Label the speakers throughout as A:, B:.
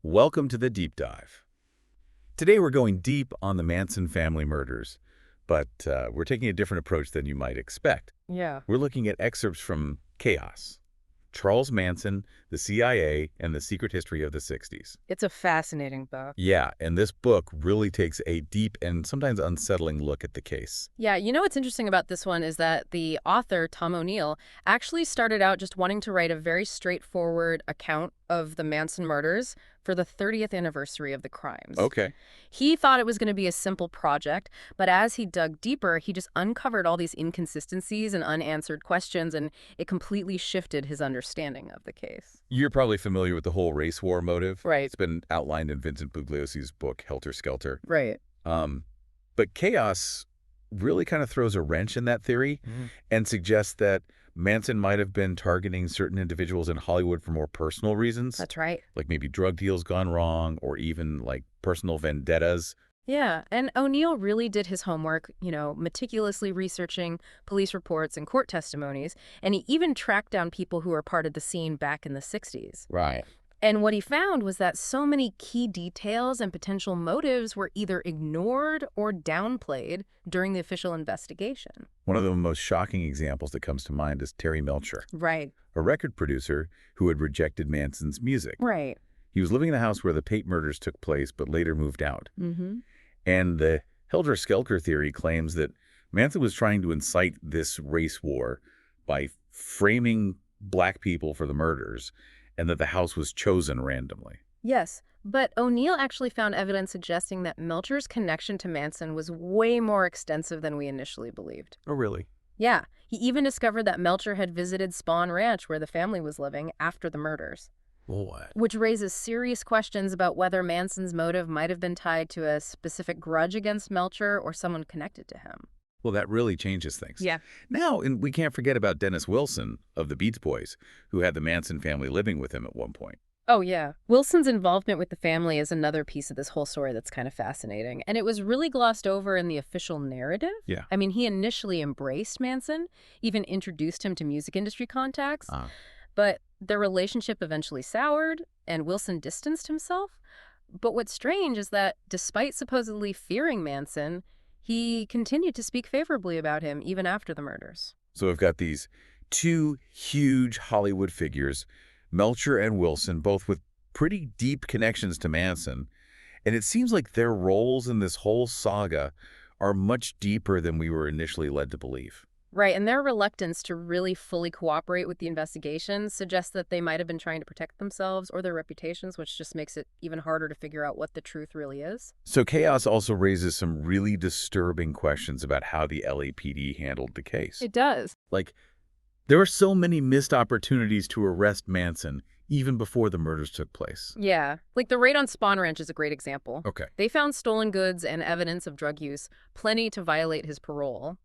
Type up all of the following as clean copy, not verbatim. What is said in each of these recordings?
A: Welcome to the Deep Dive. Today we're going deep on the Manson family murders, but we're taking a different approach than you might expect.
B: Yeah.
A: We're looking at excerpts from Chaos, Charles Manson, the CIA, and the Secret History of the 60s.
B: It's a fascinating book.
A: Yeah, and this book really takes a deep and sometimes unsettling look at the case.
B: Yeah, you know what's interesting about this one is that the author, Tom O'Neill, actually started out just wanting to write a very straightforward account of the Manson murders for the 30th anniversary of the crimes.
A: Okay.
B: He thought it was going to be a simple project, but as he dug deeper, he just uncovered all these inconsistencies and unanswered questions, and it completely shifted his understanding of the case.
A: You're probably familiar with the whole race war motive.
B: Right.
A: It's been outlined in Vincent Bugliosi's book, Helter Skelter.
B: Right.
A: But Chaos really kind of throws a wrench in that theory and suggests that Manson might have been targeting certain individuals in Hollywood for more personal reasons.
B: That's right.
A: Like maybe drug deals gone wrong or even like personal vendettas.
B: Yeah, and O'Neill really did his homework, meticulously researching police reports and court testimonies, and he even tracked down people who were part of the scene back in the 60s.
A: Right.
B: And what he found was that so many key details and potential motives were either ignored or downplayed during the official investigation.
A: One of the most shocking examples that comes to mind is Terry Melcher,
B: Right.
A: a record producer who had rejected Manson's music.
B: Right.
A: He was living in the house where the Tate murders took place, but later moved out.
B: Mm-hmm.
A: And the Helter Skelter theory claims that Manson was trying to incite this race war by framing black people for the murders, and that the house was chosen randomly.
B: Yes, but O'Neill actually found evidence suggesting that Melcher's connection to Manson was way more extensive than we initially believed.
A: Oh, really?
B: Yeah, he even discovered that Melcher had visited Spawn Ranch, where the family was living, after the murders.
A: What?
B: Which raises serious questions about whether Manson's motive might have been tied to a specific grudge against Melcher or someone connected to him.
A: Well, that really changes things.
B: Yeah.
A: Now, and we can't forget about Dennis Wilson of the Beach Boys, who had the Manson family living with him at one point.
B: Oh, yeah. Wilson's involvement with the family is another piece of this whole story that's kind of fascinating. And it was really glossed over in the official narrative.
A: Yeah.
B: I mean, he initially embraced Manson, even introduced him to music industry contacts. But their relationship eventually soured, and Wilson distanced himself. But what's strange is that despite supposedly fearing Manson, he continued to speak favorably about him even after the murders.
A: So we've got these two huge Hollywood figures, Melcher and Wilson, both with pretty deep connections to Manson. And it seems like their roles in this whole saga are much deeper than we were initially led to believe.
B: Right, and their reluctance to really fully cooperate with the investigation suggests that they might have been trying to protect themselves or their reputations, which just makes it even harder to figure out what the truth really is.
A: So Chaos also raises some really disturbing questions about how the LAPD handled the case.
B: It does.
A: Like, there were so many missed opportunities to arrest Manson even before the murders took place.
B: Yeah, like the raid on Spawn Ranch is a great example.
A: Okay.
B: They found stolen goods and evidence of drug use, plenty to violate his parole,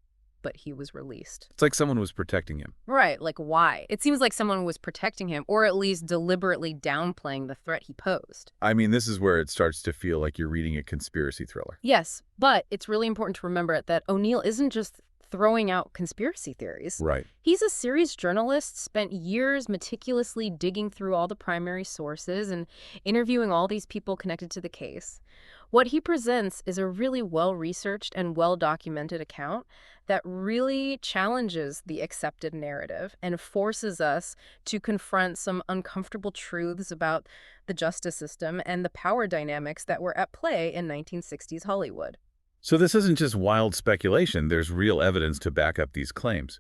B: but he was released.
A: It's like someone was protecting him.
B: Right, like why? It seems like someone was protecting him, or at least deliberately downplaying the threat he posed.
A: I mean, this is where it starts to feel like you're reading a conspiracy thriller.
B: Yes, but it's really important to remember that O'Neill isn't just throwing out conspiracy theories.
A: Right.
B: He's a serious journalist, spent years meticulously digging through all the primary sources and interviewing all these people connected to the case. What he presents is a really well-researched and well-documented account that really challenges the accepted narrative and forces us to confront some uncomfortable truths about the justice system and the power dynamics that were at play in 1960s Hollywood.
A: So this isn't just wild speculation. There's real evidence to back up these claims.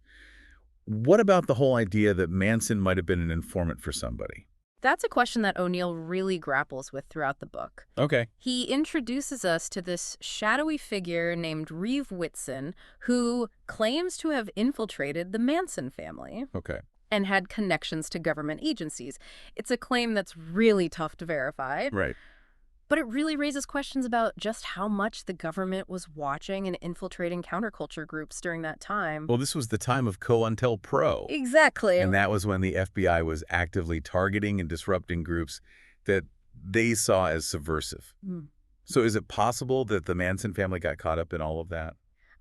A: What about the whole idea that Manson might have been an informant for somebody?
B: That's a question that O'Neill really grapples with throughout the book.
A: Okay.
B: He introduces us to this shadowy figure named Reeve Whitson, who claims to have infiltrated the Manson family.
A: Okay.
B: And had connections to government agencies. It's a claim that's really tough to verify.
A: Right.
B: But it really raises questions about just how much the government was watching and infiltrating counterculture groups during that time.
A: Well, this was the time of COINTELPRO.
B: Exactly.
A: And that was when the FBI was actively targeting and disrupting groups that they saw as subversive. So is it possible that the Manson family got caught up in all of that?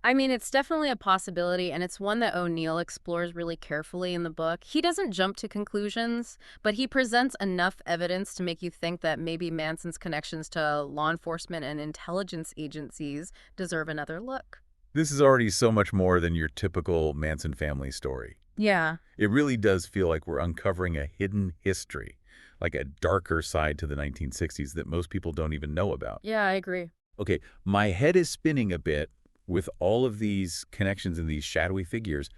B: I mean, it's definitely a possibility, and it's one that O'Neill explores really carefully in the book. He doesn't jump to conclusions, but he presents enough evidence to make you think that maybe Manson's connections to law enforcement and intelligence agencies deserve another look.
A: This is already so much more than your typical Manson family story.
B: Yeah.
A: It really does feel like we're uncovering a hidden history, like a darker side to the 1960s that most people don't even know about.
B: Yeah, I agree.
A: Okay, my head is spinning a bit with all of these connections and these shadowy figures,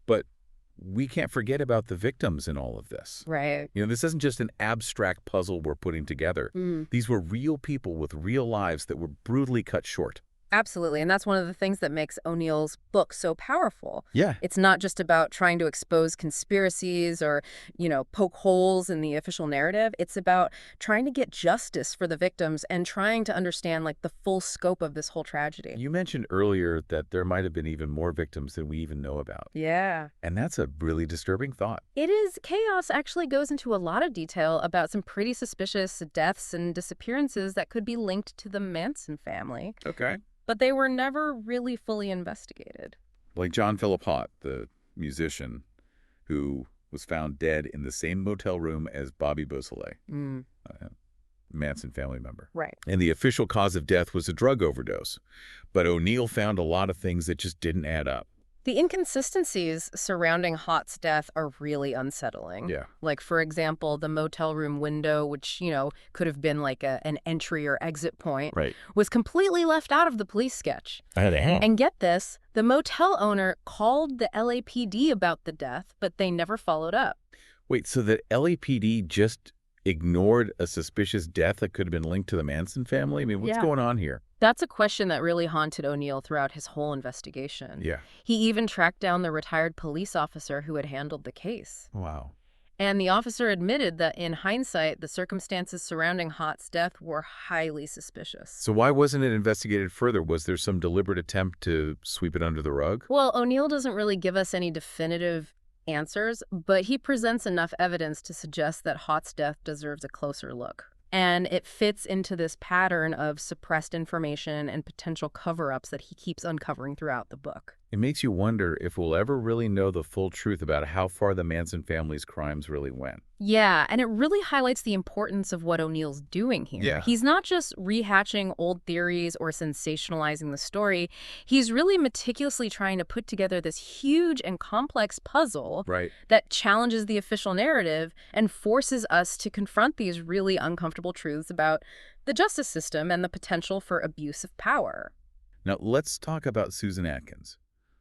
A: but we can't forget about the victims in all of this.
B: Right.
A: This isn't just an abstract puzzle we're putting together. These were real people with real lives that were brutally cut short.
B: Absolutely, and that's one of the things that makes O'Neill's book so powerful.
A: Yeah.
B: It's not just about trying to expose conspiracies or, poke holes in the official narrative. It's about trying to get justice for the victims and trying to understand, like, the full scope of this whole tragedy.
A: You mentioned earlier that there might have been even more victims than we even know about.
B: Yeah.
A: And that's a really disturbing thought.
B: It is. Chaos actually goes into a lot of detail about some pretty suspicious deaths and disappearances that could be linked to the Manson family.
A: Okay.
B: But they were never really fully investigated.
A: Like John Philip Haught, the musician who was found dead in the same motel room as Bobby Beausoleil, a Manson family member.
B: Right.
A: And the official cause of death was a drug overdose. But O'Neill found a lot of things that just didn't add up.
B: The inconsistencies surrounding Haught's death are really unsettling.
A: Yeah.
B: Like, for example, the motel room window, which, could have been like an entry or exit point,
A: Right.
B: was completely left out of the police sketch.
A: And
B: And get this, the motel owner called the LAPD about the death, but they never followed up.
A: wait, so the LAPD just ignored a suspicious death that could have been linked to the Manson family? I mean, what's
B: Yeah.
A: going on here?
B: That's a question that really haunted O'Neill throughout his whole investigation.
A: Yeah.
B: He even tracked down the retired police officer who had handled the case.
A: Wow.
B: And the officer admitted that in hindsight, the circumstances surrounding Haught's death were highly suspicious.
A: So why wasn't it investigated further? Was there some deliberate attempt to sweep it under the rug?
B: Well, O'Neill doesn't really give us any definitive answers, but he presents enough evidence to suggest that Haught's death deserves a closer look. And it fits into this pattern of suppressed information and potential cover-ups that he keeps uncovering throughout the book.
A: It makes you wonder if we'll ever really know the full truth about how far the Manson family's crimes really went.
B: Yeah, and it really highlights the importance of what O'Neill's doing here.
A: Yeah.
B: He's not just rehashing old theories or sensationalizing the story. He's really meticulously trying to put together this huge and complex puzzle
A: Right.
B: that challenges the official narrative and forces us to confront these really uncomfortable truths about the justice system and the potential for abuse of power.
A: Now, let's talk about Susan Atkins,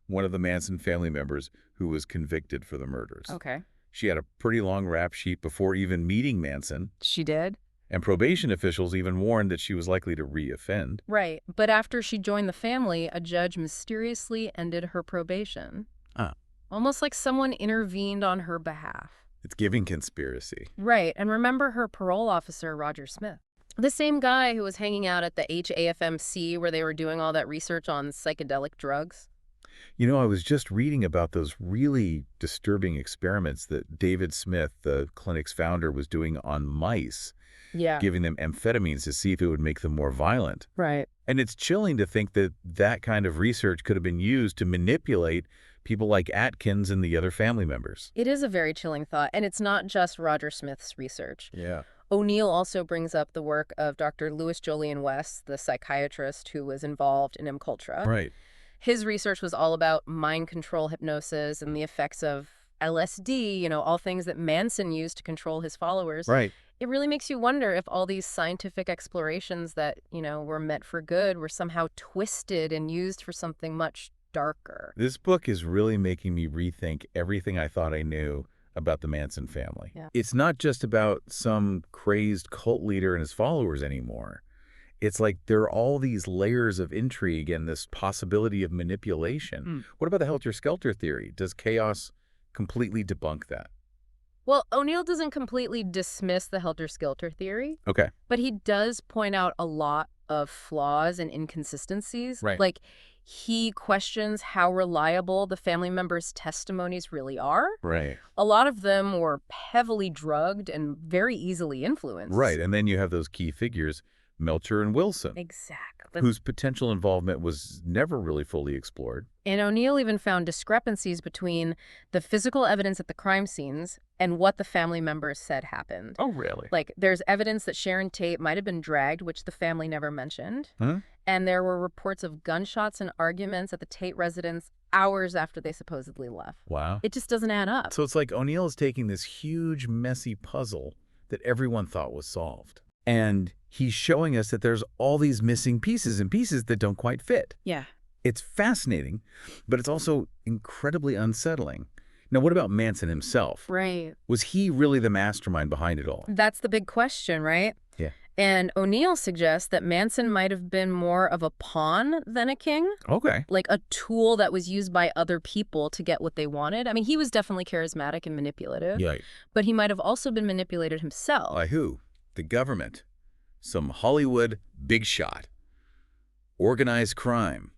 A: one of the Manson family members who was convicted for the murders.
B: Okay.
A: She had a pretty long rap sheet before even meeting Manson,
B: She did?
A: and probation officials even warned that she was likely to re-offend.
B: Right. But after she joined the family, a judge mysteriously ended her probation.
A: Ah.
B: Almost like someone intervened on her behalf.
A: It's giving conspiracy.
B: Right. And remember her parole officer, Roger Smith. The same guy who was hanging out at the HAFMC where they were doing all that research on psychedelic drugs.
A: I was just reading about those really disturbing experiments that David Smith, the clinic's founder, was doing on mice,
B: Yeah.
A: giving them amphetamines to see if it would make them more violent.
B: Right.
A: And it's chilling to think that that kind of research could have been used to manipulate people like Atkins and the other family members.
B: It is a very chilling thought, and it's not just Roger Smith's research.
A: Yeah.
B: O'Neill also brings up the work of Dr. Louis Jolyon West, the psychiatrist who was involved in MKUltra.
A: Right.
B: His research was all about mind control hypnosis and the effects of LSD, all things that Manson used to control his followers.
A: Right.
B: It really makes you wonder if all these scientific explorations that, were meant for good were somehow twisted and used for something much darker.
A: This book is really making me rethink everything I thought I knew about the Manson family.
B: Yeah.
A: It's not just about some crazed cult leader and his followers anymore. It's like there are all these layers of intrigue and this possibility of manipulation. What about the helter-skelter theory? Does chaos completely debunk that?
B: Well, O'Neill doesn't completely dismiss the helter-skelter theory,
A: Okay.
B: but he does point out a lot of flaws and inconsistencies.
A: Right.
B: Like, he questions how reliable the family members' testimonies really are.
A: Right.
B: A lot of them were heavily drugged and very easily influenced.
A: Right. And then you have those key figures, Melcher and Wilson.
B: Exactly.
A: whose potential involvement was never really fully explored.
B: And O'Neill even found discrepancies between the physical evidence at the crime scenes and what the family members said happened.
A: Oh, really?
B: Like, there's evidence that Sharon Tate might have been dragged, which the family never mentioned.
A: Huh?
B: And there were reports of gunshots and arguments at the Tate residence hours after they supposedly left.
A: Wow.
B: It just doesn't add up.
A: So it's like O'Neill is taking this huge, messy puzzle that everyone thought was solved. And he's showing us that there's all these missing pieces and pieces that don't quite fit.
B: Yeah.
A: It's fascinating, but it's also incredibly unsettling. Now, what about Manson himself?
B: Right.
A: Was he really the mastermind behind it all?
B: That's the big question, right?
A: Yeah.
B: And O'Neill suggests that Manson might have been more of a pawn than a king.
A: Okay.
B: Like a tool that was used by other people to get what they wanted. I mean, he was definitely charismatic and manipulative.
A: Yeah.
B: But he might have also been manipulated himself.
A: By who? The government. Some Hollywood big shot. Organized crime.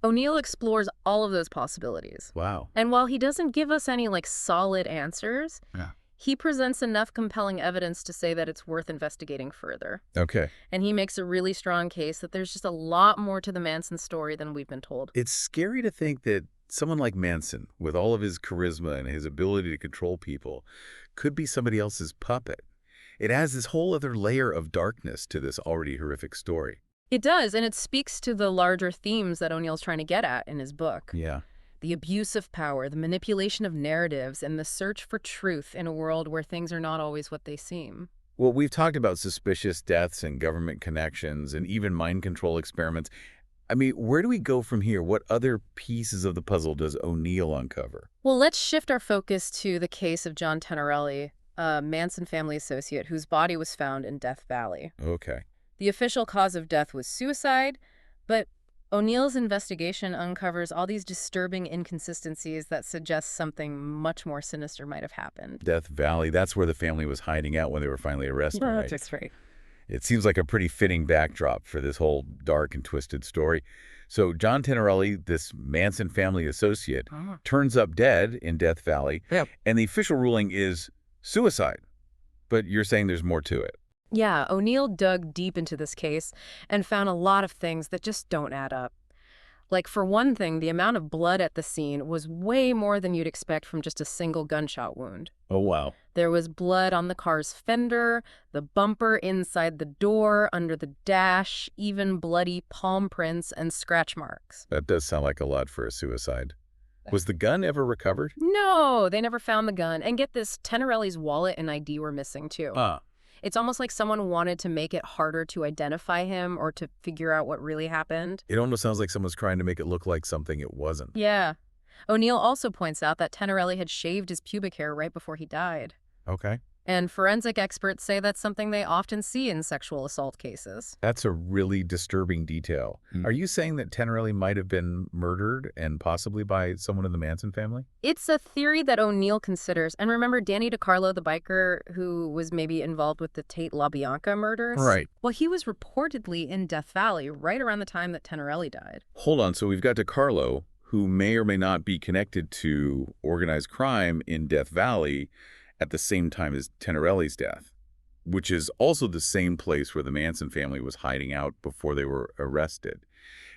B: O'Neill explores all of those possibilities.
A: Wow.
B: And while he doesn't give us any, solid answers,
A: Yeah.
B: he presents enough compelling evidence to say that it's worth investigating further.
A: Okay.
B: And he makes a really strong case that there's just a lot more to the Manson story than we've been told.
A: It's scary to think that someone like Manson, with all of his charisma and his ability to control people, could be somebody else's puppet. It adds this whole other layer of darkness to this already horrific story.
B: It does, and it speaks to the larger themes that O'Neill's trying to get at in his book.
A: Yeah.
B: The abuse of power, the manipulation of narratives, and the search for truth in a world where things are not always what they seem.
A: Well, we've talked about suspicious deaths and government connections and even mind control experiments. I mean, where do we go from here? What other pieces of the puzzle does O'Neill uncover?
B: Well, let's shift our focus to the case of John Tenerelli, a Manson family associate whose body was found in Death Valley.
A: Okay.
B: The official cause of death was suicide, but O'Neill's investigation uncovers all these disturbing inconsistencies that suggest something much more sinister might have happened.
A: Death Valley, that's where the family was hiding out when they were finally arrested, right?
B: That's right.
A: It seems like a pretty fitting backdrop for this whole dark and twisted story. So John Tenerelli, this Manson family associate, turns up dead in Death Valley, and the official ruling is suicide. But you're saying there's more to it.
B: Yeah, O'Neill dug deep into this case and found a lot of things that just don't add up. Like, for one thing, the amount of blood at the scene was way more than you'd expect from just a single gunshot wound.
A: Oh, wow.
B: There was blood on the car's fender, the bumper inside the door, under the dash, even bloody palm prints and scratch marks.
A: That does sound like a lot for a suicide. Was the gun ever recovered?
B: No, they never found the gun. And get this, Tenerelli's wallet and ID were missing, too. It's almost like someone wanted to make it harder to identify him or to figure out what really happened.
A: It almost sounds like someone's trying to make it look like something it wasn't.
B: Yeah. O'Neill also points out that Tenerelli had shaved his pubic hair right before he died.
A: Okay.
B: And forensic experts say that's something they often see in sexual assault cases.
A: That's a really disturbing detail. Are you saying that Tenerelli might have been murdered and possibly by someone in the Manson family?
B: It's a theory that O'Neill considers. And remember Danny DiCarlo, the biker who was maybe involved with the Tate-LaBianca murders?
A: Right.
B: Well, he was reportedly in Death Valley right around the time that Tenerelli died.
A: Hold on. So we've got DiCarlo, who may or may not be connected to organized crime in Death Valley at the same time as Tenerelli's death, which is also the same place where the Manson family was hiding out before they were arrested.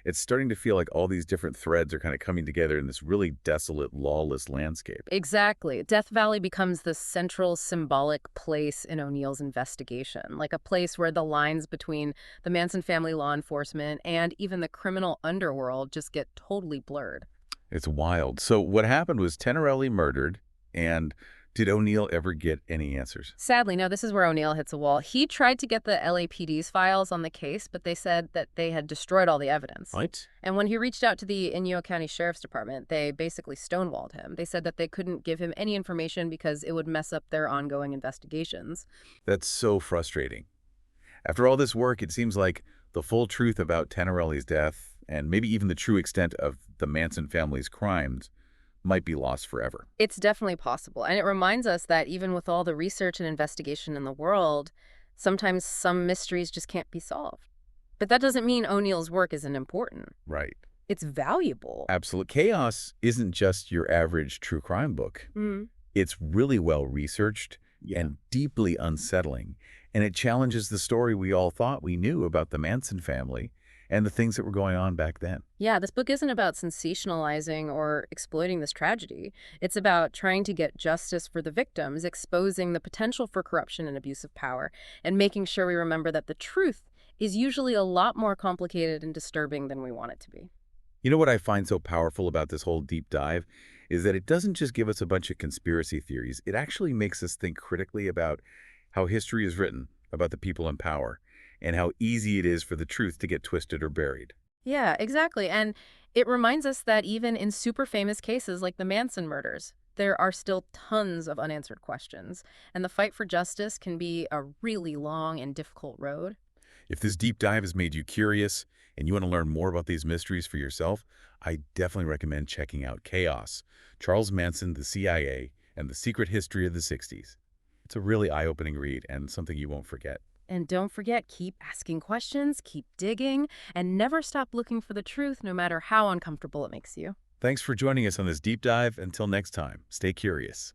A: It's starting to feel like all these different threads are kind of coming together in this really desolate, lawless landscape.
B: Exactly. Death Valley becomes the central symbolic place in O'Neill's investigation, like a place where the lines between the Manson family law enforcement and even the criminal underworld just get totally blurred.
A: It's wild. So what happened was Tenerelli murdered, and did O'Neill ever get any answers?
B: Sadly, no, this is where O'Neill hits a wall. He tried to get the LAPD's files on the case, but they said that they had destroyed all the evidence.
A: What?
B: And when he reached out to the Inyo County Sheriff's Department, they basically stonewalled him. They said that they couldn't give him any information because it would mess up their ongoing investigations.
A: That's so frustrating. After all this work, it seems like the full truth about Tenerelli's death, and maybe even the true extent of the Manson family's crimes, might be lost forever.
B: It's definitely possible. And it reminds us that even with all the research and investigation in the world, sometimes some mysteries just can't be solved. But that doesn't mean O'Neill's work isn't important.
A: Right.
B: It's valuable.
A: Absolute Chaos isn't just your average true crime book. It's really well researched and deeply unsettling. And it challenges the story we all thought we knew about the Manson family and the things that were going on back then.
B: Yeah, this book isn't about sensationalizing or exploiting this tragedy. It's about trying to get justice for the victims, exposing the potential for corruption and abuse of power, and making sure we remember that the truth is usually a lot more complicated and disturbing than we want it to be.
A: You know what I find so powerful about this whole deep dive is that it doesn't just give us a bunch of conspiracy theories. It actually makes us think critically about how history is written, about the people in power, and how easy it is for the truth to get twisted or buried.
B: Yeah, exactly. And it reminds us that even in super famous cases like the Manson murders, there are still tons of unanswered questions. And the fight for justice can be a really long and difficult road.
A: If this deep dive has made you curious and you want to learn more about these mysteries for yourself, I definitely recommend checking out Chaos, Charles Manson, the CIA, and the Secret History of the 60s. It's a really eye-opening read and something you won't forget.
B: And don't forget, keep asking questions, keep digging, and never stop looking for the truth, no matter how uncomfortable it makes you.
A: Thanks for joining us on this deep dive. Until next time, stay curious.